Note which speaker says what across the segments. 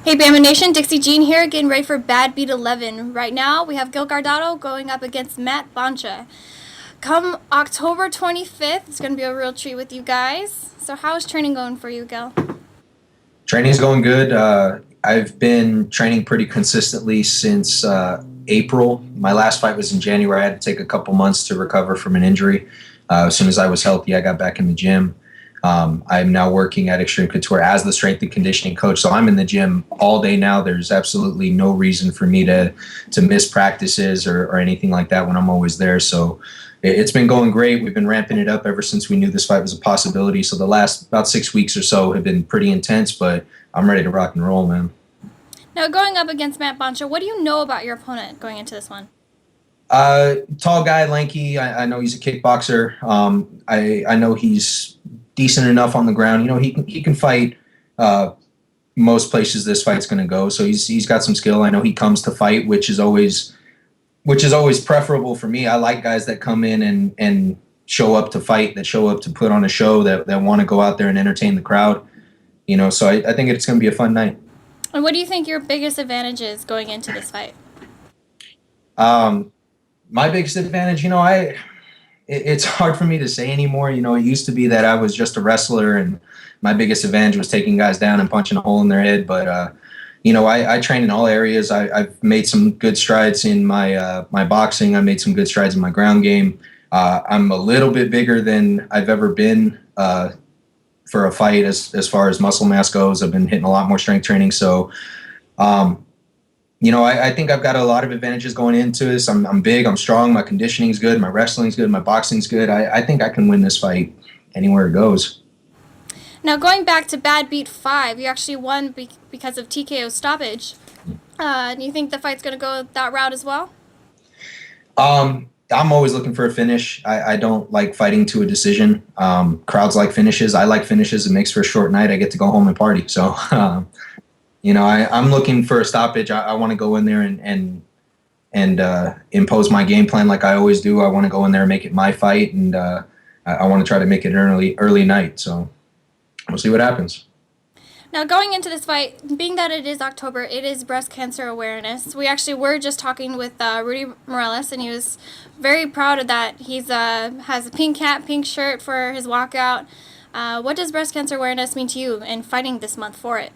Speaker 1: Hey Bama Nation, Dixie Jean here, getting ready for Badbeat 11. Right now, we have Gil Guardado going up against Matt Bahngte. Come October 25th, it's going to be a real treat with you guys. So how's training going for you, Gil?
Speaker 2: Training's going good. I've been training pretty consistently since April. My last fight was in January. I had to take a couple months to recover from an injury. As soon as I was healthy, I got back in the gym. I'm now working at Xtreme Couture as the strength and conditioning coach. So I'm in the gym all day now. There's absolutely no reason for me to miss practices or anything like that when I'm always there. So it's been going great. We've been ramping it up ever since we knew this fight was a possibility. So the last about 6 weeks or so have been pretty intense, but I'm ready to rock and roll, man.
Speaker 1: Now, going up against Matt Bahngte, what do you know about your opponent going into this one?
Speaker 2: Tall guy, lanky. I know he's a kickboxer. I know he's decent enough on the ground. You know, he can fight most places this fight's going to go. So he's got some skill. I know he comes to fight, which is always preferable for me. I like guys that come in and show up to fight, that show up to put on a show, that want to go out there and entertain the crowd. You know, so I think it's going to be a fun night.
Speaker 1: And what do you think your biggest advantage is going into this fight?
Speaker 2: My biggest advantage, it's hard for me to say anymore. You know, it used to be that I was just a wrestler and my biggest advantage was taking guys down and punching a hole in their head. But, I train in all areas. I've made some good strides in my boxing. I made some good strides in my ground game. I'm a little bit bigger than I've ever been for a fight as far as muscle mass goes. I've been hitting a lot more strength training. So, I think I've got a lot of advantages going into this. I'm big, I'm strong, my conditioning's good, my wrestling's good, my boxing's good. I think I can win this fight anywhere it goes.
Speaker 1: Now, going back to Badbeat 5, you actually won because of TKO stoppage. Do you think the fight's going to go that route as well?
Speaker 2: I'm always looking for a finish. I don't like fighting to a decision. Crowds like finishes. I like finishes. It makes for a short night. I get to go home and party. So, I'm looking for a stoppage. I want to go in there and impose my game plan like I always do. I want to go in there and make it my fight, and I want to try to make it an early night. So we'll see what happens.
Speaker 1: Now, going into this fight, being that it is October, it is breast cancer awareness. We actually were just talking with Rudy Morales, and he was very proud of that. He's has a pink hat, pink shirt for his walkout. What does breast cancer awareness mean to you in fighting this month for it?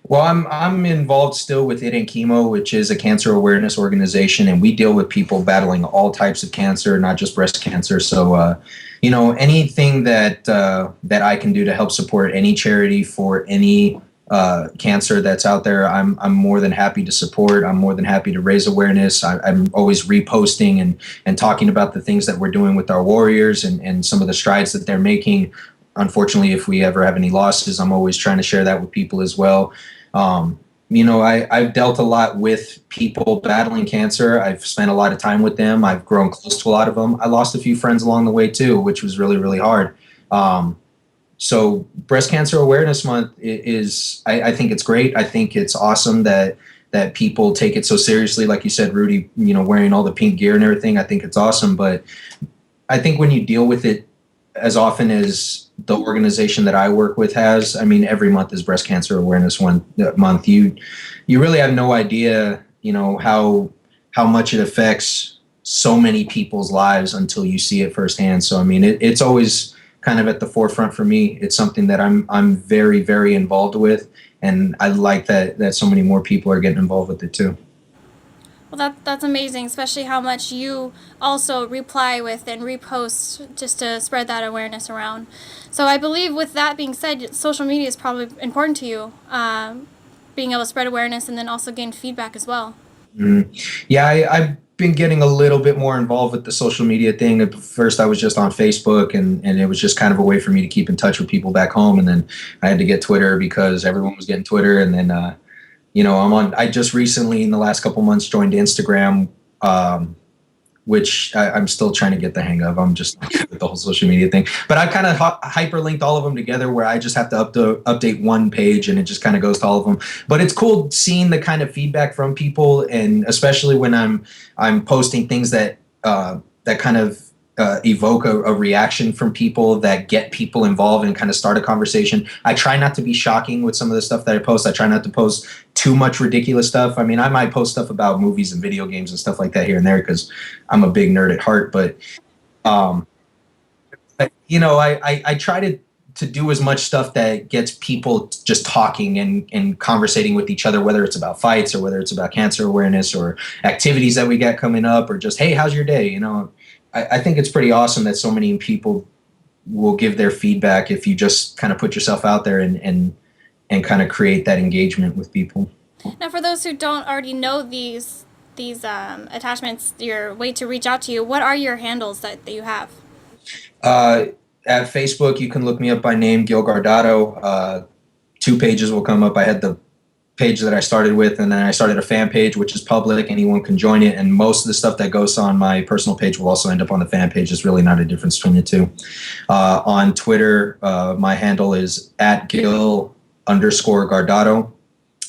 Speaker 2: Well, I'm involved still with It Ain't Chemo, which is a cancer awareness organization, and we deal with people battling all types of cancer, not just breast cancer. So, anything that I can do to help support any charity for any cancer that's out there, I'm more than happy to support. I'm more than happy to raise awareness. I'm always reposting and talking about the things that we're doing with our warriors and some of the strides that they're making. Unfortunately, if we ever have any losses, I'm always trying to share that with people as well. I've dealt a lot with people battling cancer. I've spent a lot of time with them. I've grown close to a lot of them. I lost a few friends along the way too, which was really, really hard. So Breast Cancer Awareness Month I think it's great. I think it's awesome that people take it so seriously. Like you said, Rudy, wearing all the pink gear and everything, I think it's awesome. But I think when you deal with it as often as the organization that I work with has, I mean, every month is Breast Cancer Awareness Month. You really have no idea, how much it affects so many people's lives until you see it firsthand. So, I mean, it's always kind of at the forefront for me. It's something that I'm very, very involved with, and I like that so many more people are getting involved with it too.
Speaker 1: Well, that's amazing, especially how much you also reply with and repost just to spread that awareness around. So I believe with that being said, social media is probably important to you, being able to spread awareness and then also gain feedback as well.
Speaker 2: Yeah, I've been getting a little bit more involved with the social media thing. At first, I was just on Facebook, and it was just kind of a way for me to keep in touch with people back home. And then I had to get Twitter because everyone was getting Twitter. And then, I just recently in the last couple months joined Instagram, which I'm still trying to get the hang of. I'm just with the whole social media thing. But I kind of hyperlinked all of them together where I just have to update one page and it just kind of goes to all of them. But it's cool seeing the kind of feedback from people, and especially when I'm posting things that kind of evoke a reaction from people, that get people involved and kind of start a conversation. I try not to be shocking with some of the stuff that I post. I try not to post too much ridiculous stuff. I mean, I might post stuff about movies and video games and stuff like that here and there because I'm a big nerd at heart. But, I try to do as much stuff that gets people just talking and conversating with each other, whether it's about fights or whether it's about cancer awareness or activities that we got coming up or just, hey, how's your day? I think it's pretty awesome that so many people will give their feedback if you just kind of put yourself out there and kind of create that engagement with people.
Speaker 1: Now, for those who don't already know these attachments, your way to reach out to you, what are your handles that you have?
Speaker 2: At Facebook, you can look me up by name, Gil Guardado. 2 pages will come up. I had the page that I started with, and then I started a fan page, which is public. Anyone can join it, and most of the stuff that goes on my personal page will also end up on the fan page. There's really not a difference between the two. On Twitter, my handle is @Gil_Guardado,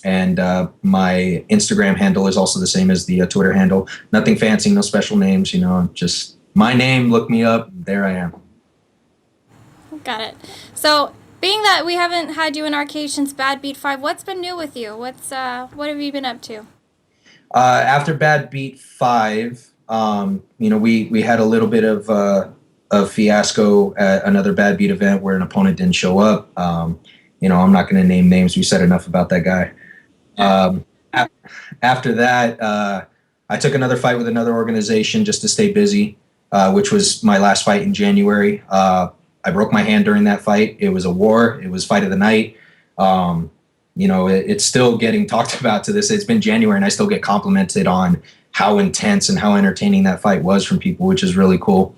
Speaker 2: and my Instagram handle is also the same as the Twitter handle. Nothing fancy, no special names, just my name. Look me up. There I am.
Speaker 1: Got it. So, being that we haven't had you in our cage since Badbeat 5, what's been new with you? What have you been up to?
Speaker 2: After Badbeat 5, we had a little bit of a fiasco at another Badbeat event where an opponent didn't show up. I'm not going to name names. We said enough about that guy. After that, I took another fight with another organization just to stay busy, which was my last fight in January. I broke my hand during that fight. It was a war. It was fight of the night. It's still getting talked about to this. It's been January, and I still get complimented on how intense and how entertaining that fight was from people, which is really cool.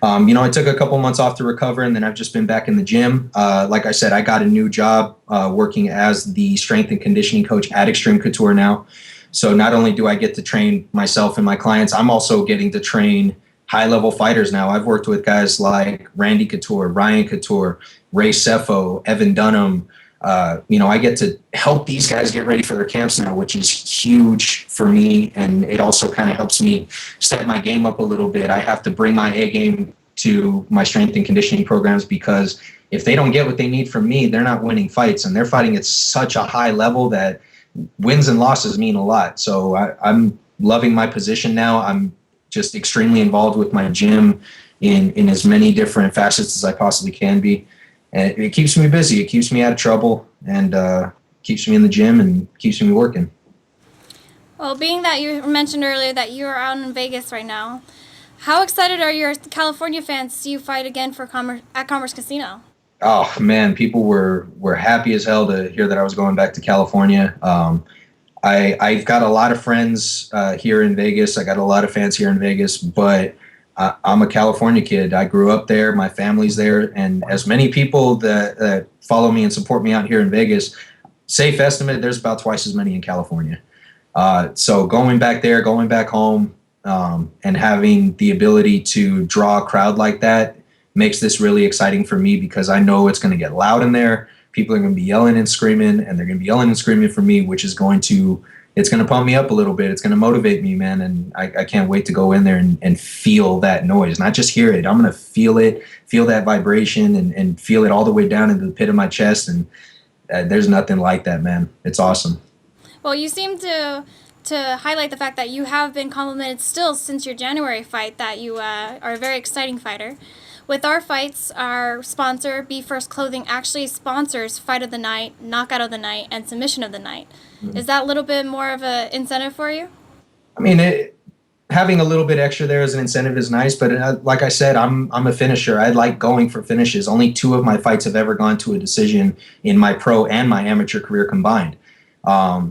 Speaker 2: I took a couple months off to recover, and then I've just been back in the gym. Like I said, I got a new job working as the strength and conditioning coach at Xtreme Couture now. So not only do I get to train myself and my clients, I'm also getting to train high-level fighters now. I've worked with guys like Randy Couture, Ryan Couture, Ray Sefo, Evan Dunham. I get to help these guys get ready for their camps now, which is huge for me, and it also kind of helps me step my game up a little bit. I have to bring my A game to my strength and conditioning programs because if they don't get what they need from me, they're not winning fights, and they're fighting at such a high level that wins and losses mean a lot. So I'm loving my position now. I'm just extremely involved with my gym in as many different facets as I possibly can be. And it keeps me busy. It keeps me out of trouble, and keeps me in the gym and keeps me working.
Speaker 1: Well, being that you mentioned earlier that you are out in Vegas right now, how excited are your California fans to see you fight again at Commerce Casino?
Speaker 2: Oh man, people were happy as hell to hear that I was going back to California. I've got a lot of friends here in Vegas. I got a lot of fans here in Vegas, but I'm a California kid. I grew up there. My family's there. And as many people that follow me and support me out here in Vegas, safe estimate, there's about twice as many in California. So going back there, going back home, and having the ability to draw a crowd like that makes this really exciting for me because I know it's going to get loud in there. People are going to be yelling and screaming, and they're going to be yelling and screaming for me, which is it's going to pump me up a little bit. It's going to motivate me, man. And I can't wait to go in there and feel that noise, not just hear it. I'm going to feel it, feel that vibration, and feel it all the way down into the pit of my chest. And there's nothing like that, man. It's awesome.
Speaker 1: Well, you seem to highlight the fact that you have been complimented still since your January fight that you are a very exciting fighter. With our fights, our sponsor, Be First Clothing, actually sponsors Fight of the Night, Knockout of the Night, and Submission of the Night. Mm-hmm. Is that a little bit more of an incentive for you?
Speaker 2: I mean, having a little bit extra there as an incentive is nice, but like I said, I'm a finisher. I like going for finishes. Only 2 of my fights have ever gone to a decision in my pro and my amateur career combined. I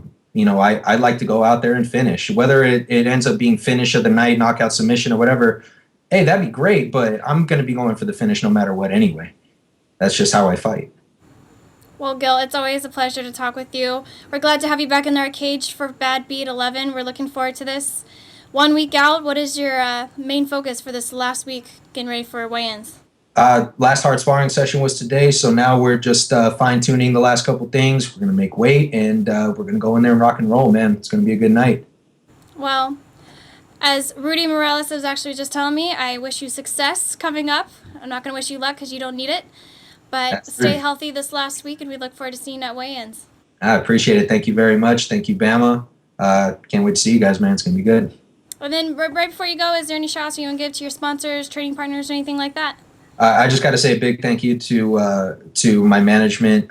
Speaker 2: like to go out there and finish. Whether it ends up being finish of the night, knockout, submission, or whatever, hey, that'd be great, but I'm going to be going for the finish no matter what anyway. That's just how I fight.
Speaker 1: Well, Gil, it's always a pleasure to talk with you. We're glad to have you back in our cage for Badbeat 11. We're looking forward to this. 1 week out, what is your main focus for this last week getting ready for weigh-ins?
Speaker 2: Last hard sparring session was today, so now we're just fine-tuning the last couple things. We're going to make weight, and we're going to go in there and rock and roll, man. It's going to be a good night.
Speaker 1: Well, As Rudy Morales was actually just telling me, I wish you success coming up. I'm not going to wish you luck because you don't need it. But
Speaker 2: That's
Speaker 1: stay
Speaker 2: true.
Speaker 1: healthy this last week, and we look forward to seeing you at weigh-ins.
Speaker 2: I appreciate it. Thank you very much. Thank you, Bama. Can't wait to see you guys, man. It's going to be good.
Speaker 1: And then right before you go, is there any shout outs you want to give to your sponsors, training partners, or anything like that?
Speaker 2: I just got to say a big thank you to my management,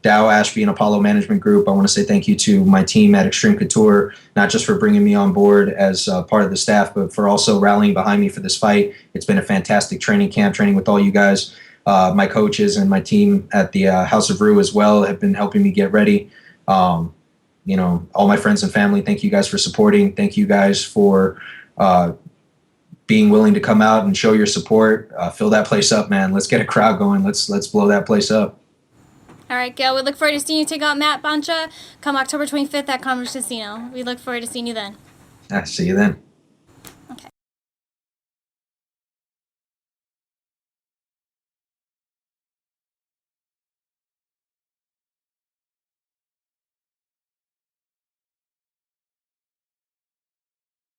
Speaker 2: Dow Ashby and Apollo Management Group. I want to say thank you to my team at Xtreme Couture, not just for bringing me on board as part of the staff, but for also rallying behind me for this fight. It's been a fantastic training camp, training with all you guys. My coaches and my team at the House of Rue as well have been helping me get ready. All my friends and family, thank you guys for supporting. Thank you guys for being willing to come out and show your support. Fill that place up, man. Let's get a crowd going. Let's blow that place up.
Speaker 1: All right, Gil, we look forward to seeing you take out Matt Bahngte come October 25th at Commerce Casino. We look forward to seeing you then.
Speaker 2: See you then.